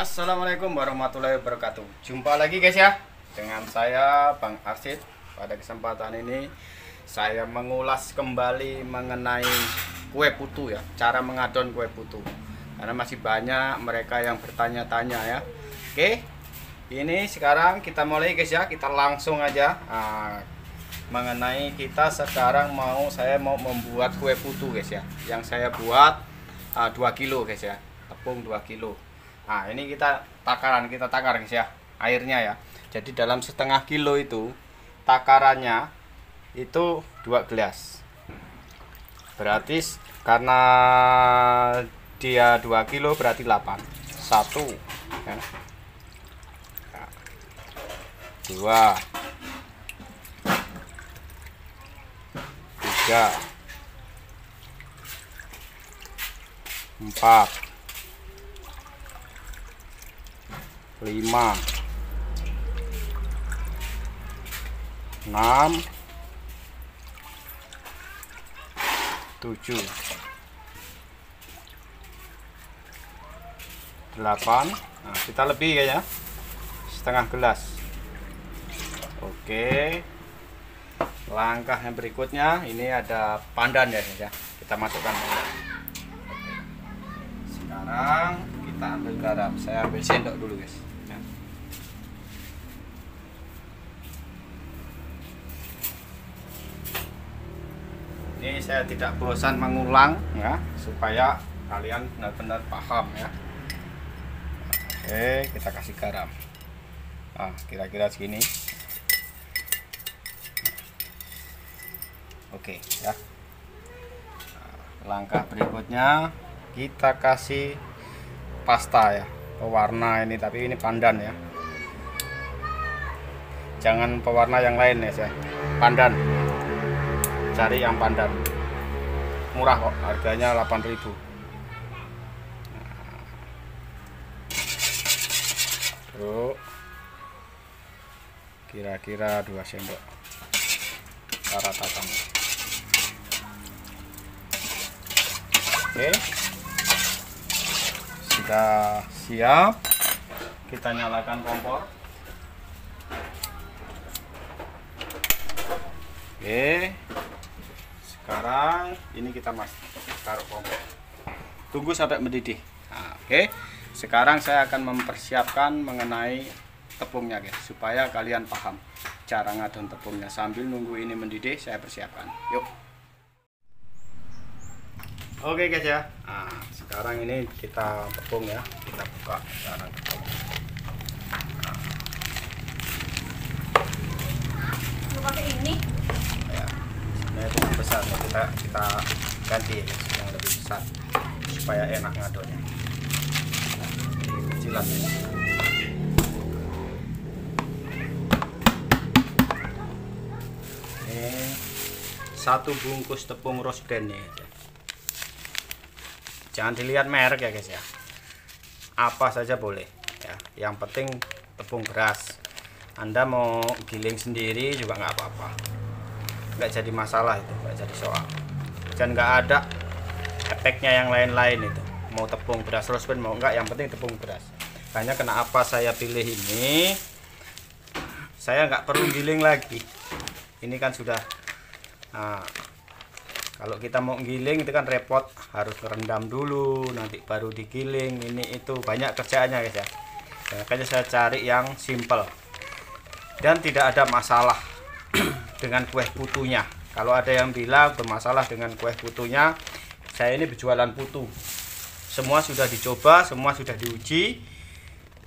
Assalamualaikum warahmatullahi wabarakatuh. Jumpa lagi guys ya dengan saya Bang Arsid. Pada kesempatan ini saya mengulas kembali mengenai kue putu ya, cara mengadon kue putu. Karena masih banyak mereka yang bertanya-tanya ya. Oke, ini sekarang kita mulai guys ya, kita langsung aja mengenai kita sekarang saya mau membuat kue putu guys ya. Yang saya buat 2 kilo guys ya, tepung 2 kilo. Nah ini kita takar guys ya, airnya ya. Jadi dalam setengah kilo itu takarannya itu 2 gelas. Berarti karena dia 2 kilo berarti 8. 1 ya. 2 3 4 5 6 7 8. Nah, kita lebih ya, setengah gelas. Oke, langkah yang berikutnya ini ada pandan ya guys ya, kita masukkan pandan. Sekarang kita ambil garam, saya ambil sendok dulu guys ya. Ini saya tidak bosan mengulang ya, supaya kalian benar-benar paham ya. Oke, kita kasih garam. Nah, kira-kira segini. Oke ya. Nah, langkah berikutnya kita kasih pasta ya, pewarna ini, tapi ini pandan ya. Jangan pewarna yang lain ya, pandan. Cari yang pandan. Murah kok, harganya 8.000. Nah, kira-kira 2 sendok. Kita ratakan. Oke, sudah siap, kita nyalakan kompor. Oke, sekarang ini kita taruh kompor, tunggu sampai mendidih. Nah, oke, sekarang saya akan mempersiapkan mengenai tepungnya guys, supaya kalian paham cara ngadon tepungnya. Sambil nunggu ini mendidih saya persiapkan, yuk. Oke guys ya, nah, sekarang ini kita tepung ya, kita buka sekarang tepung. Mau pakai ini? Ya, ini itu yang besar ya, kita ganti ya guys, yang lebih besar supaya enak ngadonnya. Nah, ini kecilan ya. Ini 1 bungkus tepung rose brand nih. Jangan dilihat merek ya guys ya, apa saja boleh ya, yang penting tepung beras. Anda mau giling sendiri juga nggak apa-apa, nggak jadi masalah itu, nggak jadi soal. Dan nggak ada efeknya yang lain-lain itu, mau tepung beras rose brand mau nggak, yang penting tepung beras. Makanya kenapa saya pilih ini, saya nggak perlu giling lagi, ini kan sudah. Nah, kalau kita mau giling itu kan repot, harus rendam dulu, nanti baru digiling, ini itu banyak kerjaannya guys ya. Makanya saya cari yang simple dan tidak ada masalah dengan kue putunya. Kalau ada yang bilang bermasalah dengan kue putunya, saya ini berjualan putu, semua sudah dicoba, semua sudah diuji,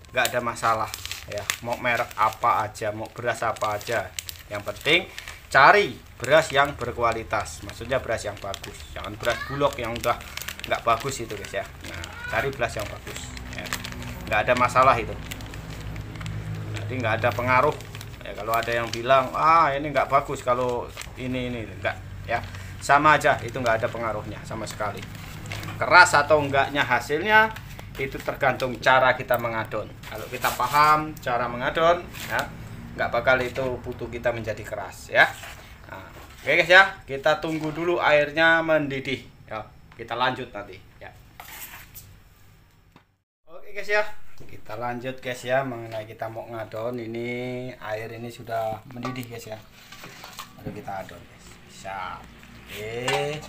nggak ada masalah ya. Mau merek apa aja, mau beras apa aja, yang penting cari beras yang berkualitas, maksudnya beras yang bagus, jangan beras bulog yang udah nggak bagus itu guys ya. Nah, cari beras yang bagus ya. Nggak ada masalah itu, jadi nggak ada pengaruh ya. Kalau ada yang bilang ini nggak bagus, kalau ini enggak ya, sama aja, itu nggak ada pengaruhnya sama sekali. Keras atau enggaknya hasilnya itu tergantung cara kita mengadon. Kalau kita paham cara mengadon ya, nggak bakal itu putu kita menjadi keras ya. Nah, oke guys ya, kita tunggu dulu airnya mendidih ya, kita lanjut nanti ya. Oke guys ya, Kita lanjut guys ya, mengenai kita mau ngadon. Ini air ini sudah mendidih guys ya, baru kita adon guys. Siap. Oke,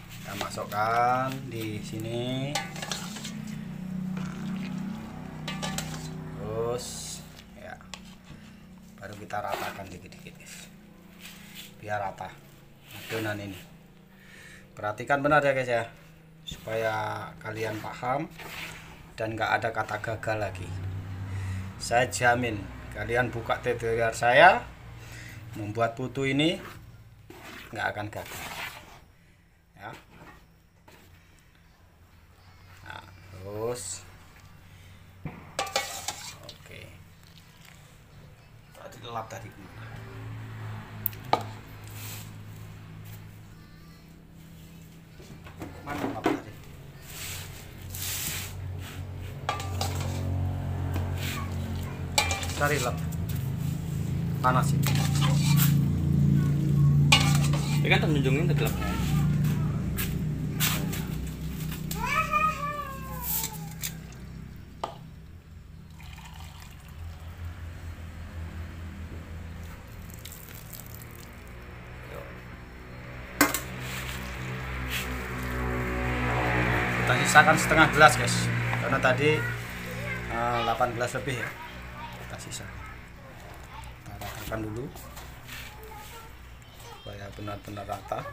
kita masukkan di sini, terus ya baru kita ratakan dikit-dikit guys, biar rata adonan ini. Perhatikan benar ya guys ya, supaya kalian paham dan nggak ada kata gagal lagi. Saya jamin kalian buka tutorial saya membuat putu ini nggak akan gagal ya. Nah, terus oke, tadi lap tadi mana lap tadi. Cari lap panas sih. Ini kan terjunjungin ke gelapnya. Kita sisakan setengah gelas guys, karena tadi 8 gelas lebih ya. Kita sisa, kita ratakan dulu supaya benar-benar rata.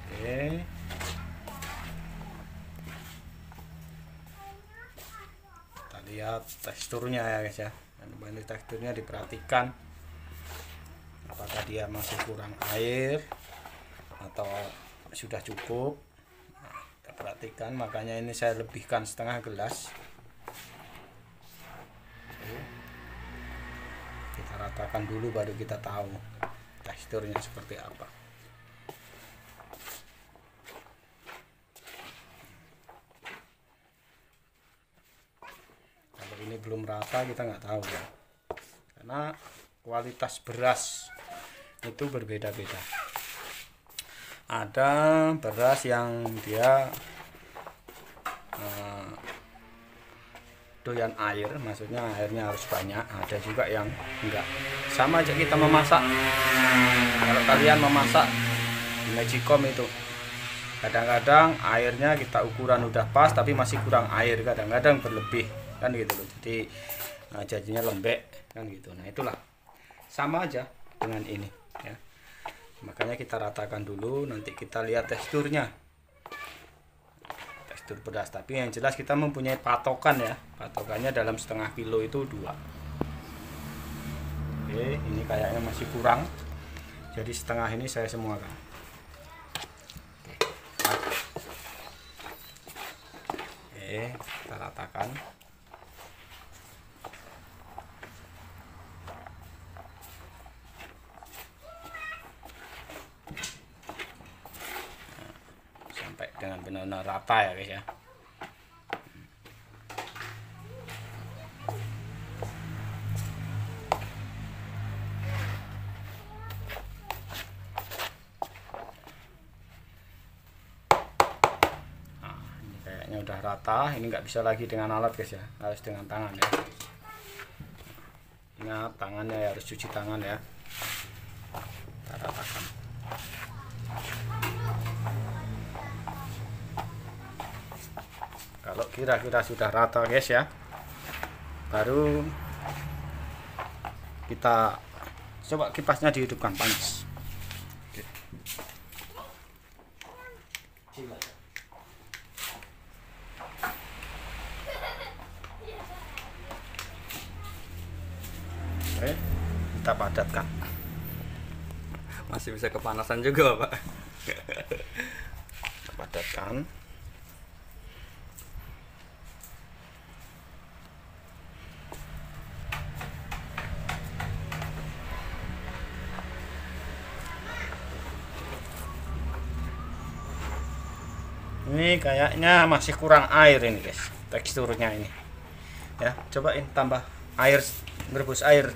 Oke, kita lihat teksturnya ya guys ya. Dan ini teksturnya diperhatikan, apakah dia masih kurang air atau sudah cukup. Nah, kita perhatikan, makanya ini saya lebihkan setengah gelas. Kita ratakan dulu baru kita tahu teksturnya seperti apa. Kalau ini belum rata kita nggak tahu ya, karena kualitas beras itu berbeda-beda. Ada beras yang dia doyan air, maksudnya airnya harus banyak. Ada juga yang enggak. Sama aja kita memasak. Kalau kalian memasak di Magicom itu, kadang-kadang airnya kita ukuran udah pas tapi masih kurang air, kadang-kadang berlebih kan gitu loh. Jadi jadinya lembek kan gitu. Nah itulah, sama aja dengan ini ya. Makanya kita ratakan dulu, nanti kita lihat teksturnya, tekstur beras. Tapi yang jelas kita mempunyai patokan ya, patokannya dalam setengah kilo itu 2. Oke, ini kayaknya masih kurang, jadi setengah ini saya semuakan. Oke, kita ratakan. Dengan benar-benar rata ya guys ya. Nah, ini kayaknya udah rata. Ini nggak bisa lagi dengan alat guys ya, harus dengan tangan ya. Ingat, tangannya ya, harus cuci tangan ya. Kita ratakan. Kalau kira-kira sudah rata guys ya, baru kita coba kipasnya dihidupkan, panas. Oke, kita padatkan. Masih bisa kepanasan juga Pak. Kita padatkan. Ini kayaknya masih kurang air ini guys, teksturnya ini ya. Cobain tambah air, merebus air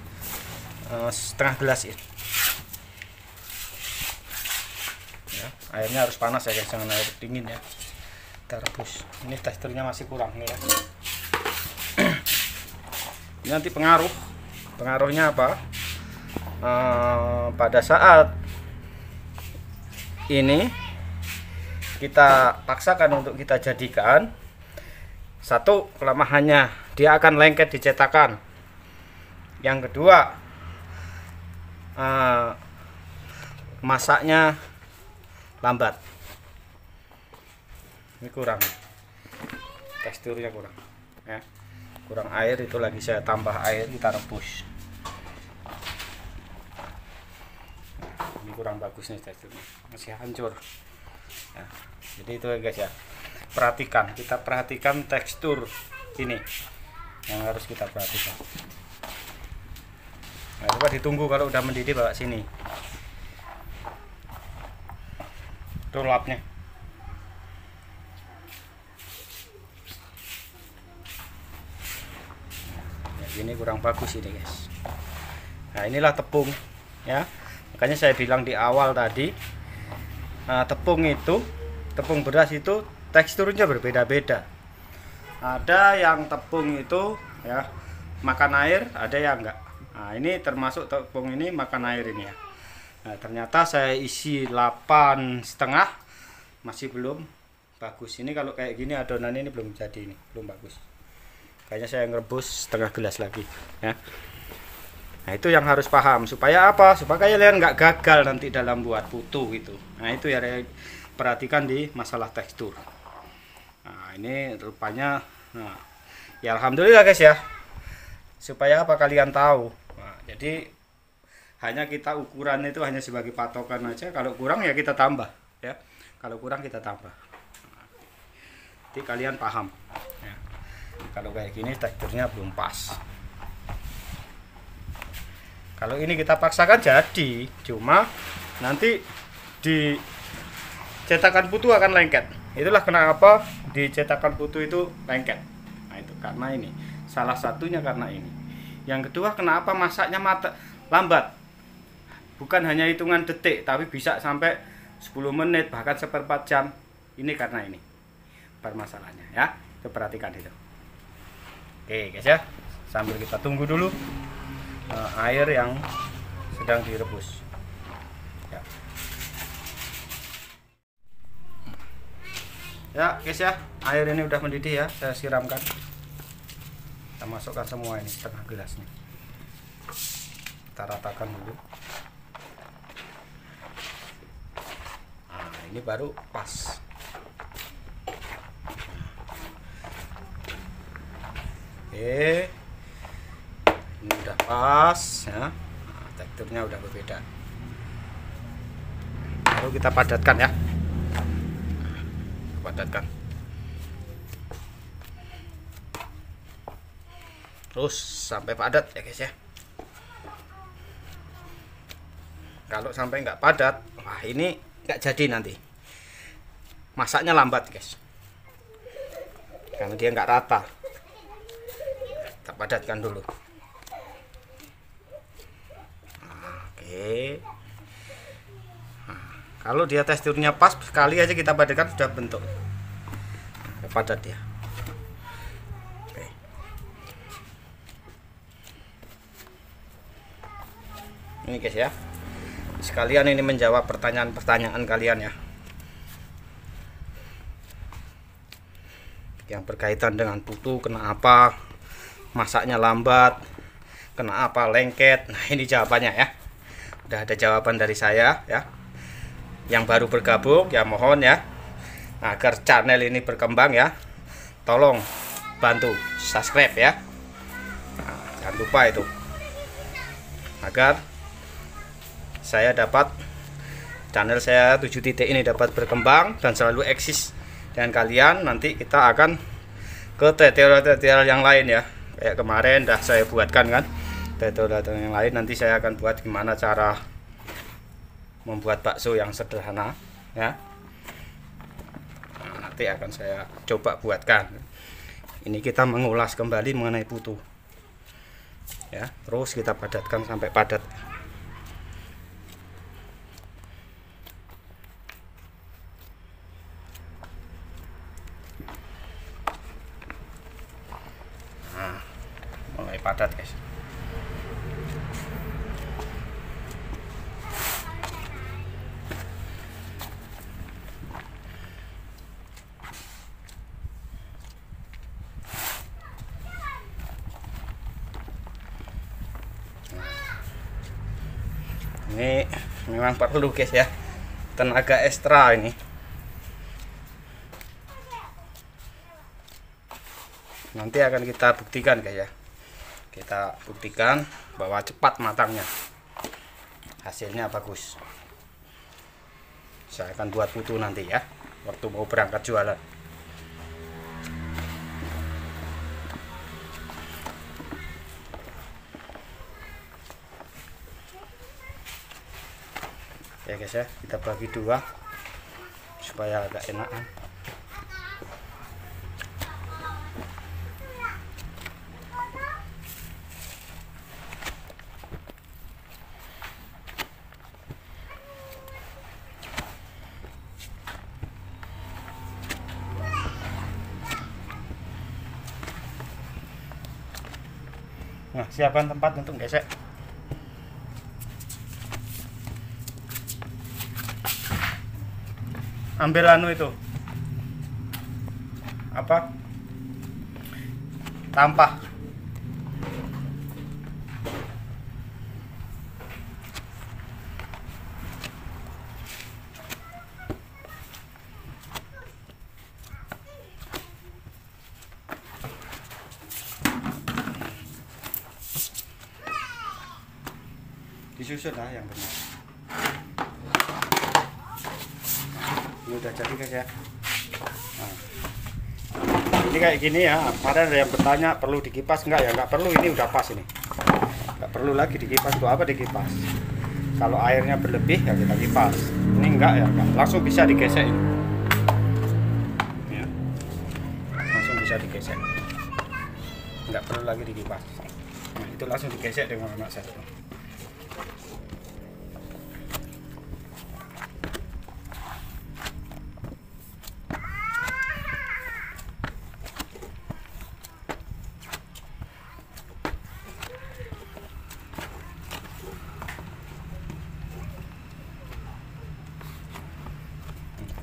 setengah gelas ya. Ya, airnya harus panas ya guys, jangan air dingin ya. Kita rebus. Ini teksturnya masih kurang nih ya. Ini nanti pengaruhnya apa? Pada saat ini kita paksakan untuk kita jadikan, satu, kelemahannya dia akan lengket di cetakan. Yang kedua, masaknya lambat. Ini kurang, teksturnya kurang ya. Kurang air, itu lagi saya tambah air, kita rebus. Ini kurang bagus nih teksturnya, masih hancur ya. Jadi itu ya guys ya, kita perhatikan tekstur ini yang harus kita perhatikan. Nah, coba ditunggu, kalau udah mendidih bawa sini tuh lapnya. Ini kurang bagus ini guys. Nah, inilah tepung ya, makanya saya bilang di awal tadi, tepung beras itu teksturnya berbeda-beda. Ada yang tepung itu ya makan air, ada yang enggak. Nah, ini termasuk tepung ini makan air ini ya. Nah, ternyata saya isi 8,5 masih belum bagus. Ini kalau kayak gini adonan ini belum jadi, ini belum bagus. Kayaknya saya ngerebus setengah gelas lagi ya. Nah, itu yang harus paham, supaya apa? Supaya kalian nggak gagal nanti dalam buat putu gitu. Nah, itu ya, perhatikan di masalah tekstur. Nah, ini rupanya, nah, ya alhamdulillah guys ya. Supaya apa kalian tahu. Nah, jadi hanya kita ukuran itu hanya sebagai patokan aja. Kalau kurang ya kita tambah ya. Kalau kurang kita tambah. Jadi kalian paham ya. Kalau kayak gini teksturnya belum pas. Kalau ini kita paksakan jadi, cuma nanti di cetakan putu akan lengket. Itulah kenapa di cetakan putu itu lengket. Nah, itu karena ini. Salah satunya karena ini. Yang kedua, kenapa masaknya lambat? Bukan hanya hitungan detik, tapi bisa sampai 10 menit bahkan 1/4 jam. Ini karena ini permasalahannya ya. Kita perhatikan itu. Oke guys ya, sambil kita tunggu dulu air yang sedang direbus ya. Ya guys ya, air ini udah mendidih ya, saya siramkan. Kita masukkan semua ini setengah gelas nih. Kita ratakan dulu. Nah, ini baru pas. Oke, ini udah pas ya. Nah, teksturnya udah berbeda. Lalu kita padatkan ya. Padatkan. Terus sampai padat ya guys ya. Kalau sampai nggak padat, wah ini nggak jadi nanti. Masaknya lambat guys. Karena dia nggak rata. Kita padatkan dulu. Oke. Nah, kalau dia teksturnya pas, sekali aja kita padatkan sudah bentuk padat ya. Oke. Ini guys ya, sekalian ini menjawab pertanyaan-pertanyaan kalian ya, yang berkaitan dengan putu, kenapa masaknya lambat, kenapa lengket. Nah, ini jawabannya ya. Udah ada jawaban dari saya ya. Yang baru bergabung ya mohon ya, agar channel ini berkembang ya, tolong bantu subscribe ya. Nah, jangan lupa itu, agar saya dapat, channel saya 7 titik ini dapat berkembang dan selalu eksis dengan kalian. Nanti kita akan ke tutorial-tutorial yang lain ya. Kayak kemarin dah saya buatkan kan tutorial yang lain. Nanti saya akan buat gimana cara membuat bakso yang sederhana ya. Nah, nanti akan saya coba buatkan. Ini kita mengulas kembali mengenai putu. ya. Terus kita padatkan sampai padat. Nah, mulai padat guys. Ini memang perlu guys ya, tenaga ekstra ini. Nanti akan kita buktikan guys ya, kita buktikan bahwa cepat matangnya, hasilnya bagus. Saya akan buat foto nanti ya, waktu mau berangkat jualan. Ya guys ya, kita bagi dua supaya agak enakan. Nah, siapkan tempat untuk gesek. Ambil anu itu apa, tampah. Disusun lah yang benar. Ini udah jadi guys ya. Nah, ini kayak gini ya. Ada yang bertanya perlu dikipas enggak ya? Enggak perlu, ini udah pas ini. Enggak perlu lagi dikipas. Untuk apa dikipas? Kalau airnya berlebih ya kita kipas. Ini enggak ya, enggak. Langsung bisa digesek ini. Ya. Langsung bisa digesek. Enggak perlu lagi dikipas. Nah, itu langsung digesek dengan anak saya.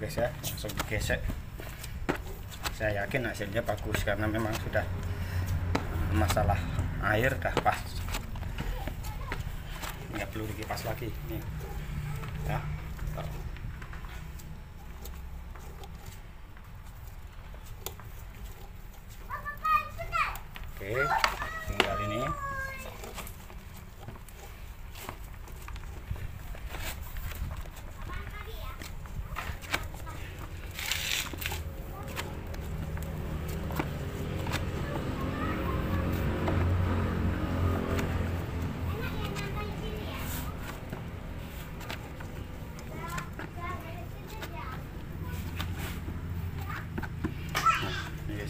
Guys ya, langsung digesek. Saya yakin hasilnya bagus karena memang sudah masalah air dah pas, nggak perlu dikipas lagi nih ya. Oke, tinggal ini.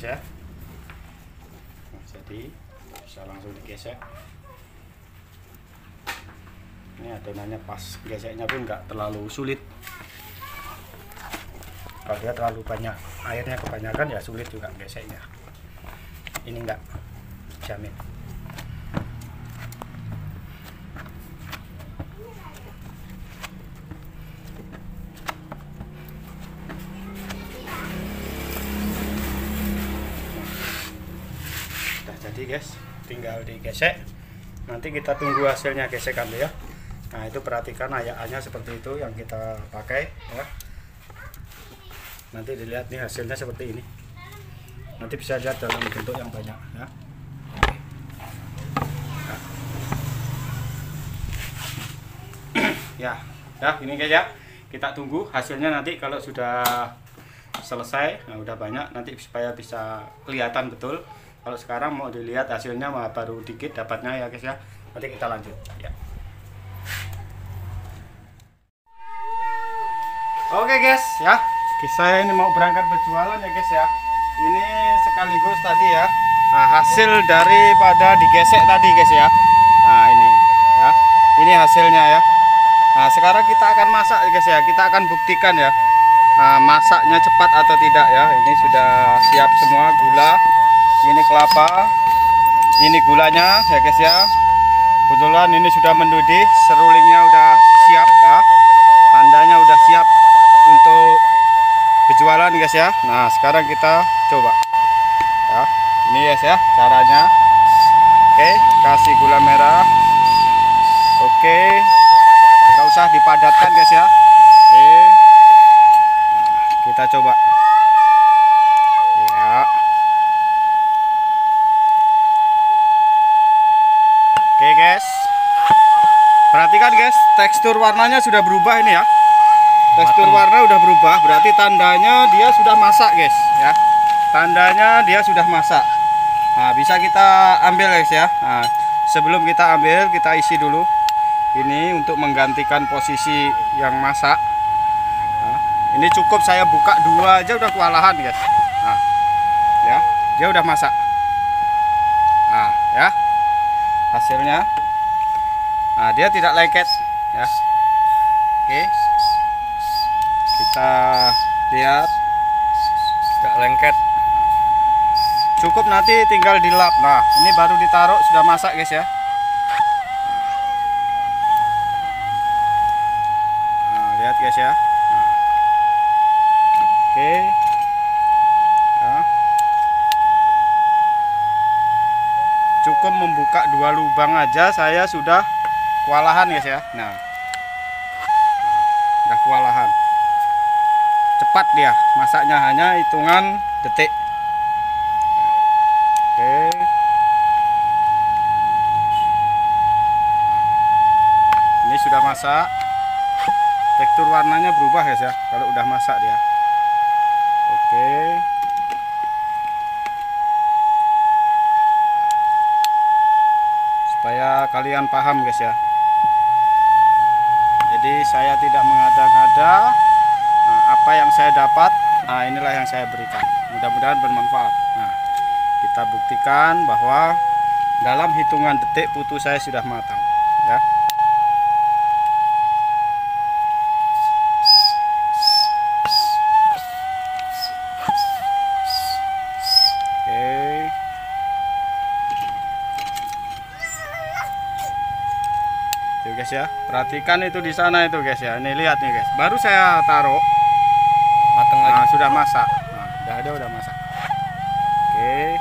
Ya, nah, jadi bisa langsung digesek. Ini adonannya pas, geseknya pun nggak terlalu sulit. Kalau dia terlalu banyak airnya kebanyakan ya sulit juga geseknya. Ini enggak, jamin. Jadi guys, tinggal digesek. Nanti kita tunggu hasilnya gesekan ya. Nah, itu perhatikan ayakannya seperti itu yang kita pakai ya. Nanti dilihat nih hasilnya seperti ini. Nanti bisa lihat dalam bentuk yang banyak ya. Nah. Ya, ini guys ya. Kita tunggu hasilnya nanti kalau sudah selesai, nah udah banyak nanti supaya bisa kelihatan betul. Kalau sekarang mau dilihat hasilnya baru dikit dapatnya ya guys ya. Nanti kita lanjut ya. Oke guys ya, saya ini mau berangkat berjualan ya guys ya. Ini sekaligus tadi ya, nah, hasil daripada digesek tadi guys ya. Ini hasilnya ya. Nah, sekarang kita akan masak guys ya. Kita akan buktikan ya, masaknya cepat atau tidak ya. Ini sudah siap semua, gula, ini kelapa, ini gulanya ya guys ya. Kebetulan ini sudah mendidih, serulingnya udah siap ya. Tandanya udah siap untuk berjualan guys ya. Nah, sekarang kita coba ya. Ini guys ya caranya. Oke, kasih gula merah. Oke, nggak usah dipadatkan guys ya. Oke, nah, kita coba ya. Oke guys, perhatikan guys, tekstur warnanya sudah berubah ini ya. Tekstur warna udah berubah, berarti tandanya dia sudah masak guys ya. Tandanya dia sudah masak. Nah, bisa kita ambil guys ya. Nah, sebelum kita ambil, kita isi dulu ini untuk menggantikan posisi yang masak. Nah, ini cukup saya buka 2 aja udah kewalahan guys. Nah, ya, dia udah masak. Nah, ya, hasilnya. Nah, dia tidak lengket ya. Oke, kita lihat, Gak lengket. cukup nanti tinggal dilap. Nah, ini baru ditaruh sudah masak guys ya. Nah, lihat guys ya. Nah. Oke ya. Cukup membuka 2 lubang aja saya sudah kewalahan guys ya. Nah, udah kewalahan. Cepat dia masaknya, hanya hitungan detik. Oke, ini sudah masak. Tekstur warnanya berubah guys ya kalau udah masak dia. Oke, supaya kalian paham guys ya. Jadi saya tidak mengada-ngada. Nah, apa yang saya dapat, nah inilah yang saya berikan. Mudah-mudahan bermanfaat. Nah, kita buktikan bahwa dalam hitungan detik putu saya sudah matang ya. Oke, tuh guys ya, perhatikan itu di sana itu guys ya. Ini lihat nih guys, baru saya taruh Mateng lagi. nah, sudah masak. Nah, udah masak. Oke,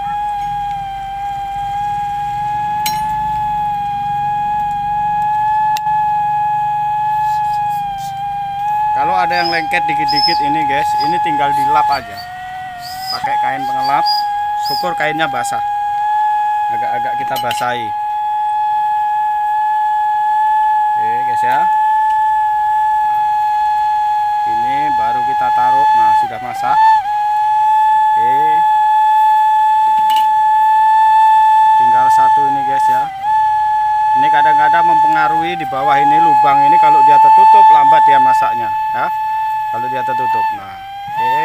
kalau ada yang lengket dikit-dikit ini guys, ini tinggal dilap aja pakai kain pengelap. Syukur kainnya basah, agak-agak kita basahi. Oke guys ya. Nah, ini baru kita taruh. Nah, sudah masak. Oke, tinggal satu ini guys ya. Ini kadang-kadang mempengaruhi di bawah ini lubang ini, kalau dia tertutup lambat dia masaknya ya. Kalau dia tertutup. Nah, oke.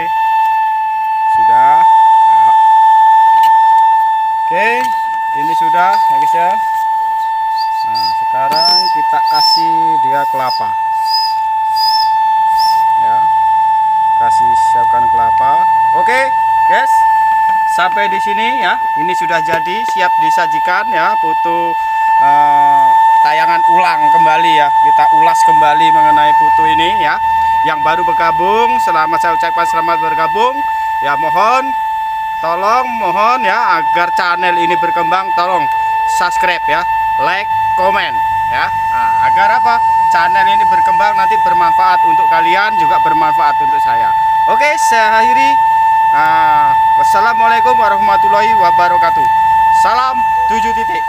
Sudah. Nah. Oke, ini sudah ya guys ya. Nah, sekarang kita kasih dia kelapa. Ya. Kasih siapkan kelapa. Oke, guys. Sampai di sini ya. Ini sudah jadi, siap disajikan ya, putu tayangan ulang kembali ya. Kita ulas kembali mengenai putu ini ya. Yang baru bergabung, selamat saya ucapkan selamat bergabung. Ya, mohon ya, agar channel ini berkembang, tolong subscribe ya, like, komen ya. Nah, agar apa? Channel ini berkembang, nanti bermanfaat untuk kalian, juga bermanfaat untuk saya. Oke, saya akhiri. Wassalamualaikum warahmatullahi wabarakatuh. Salam 7 titik.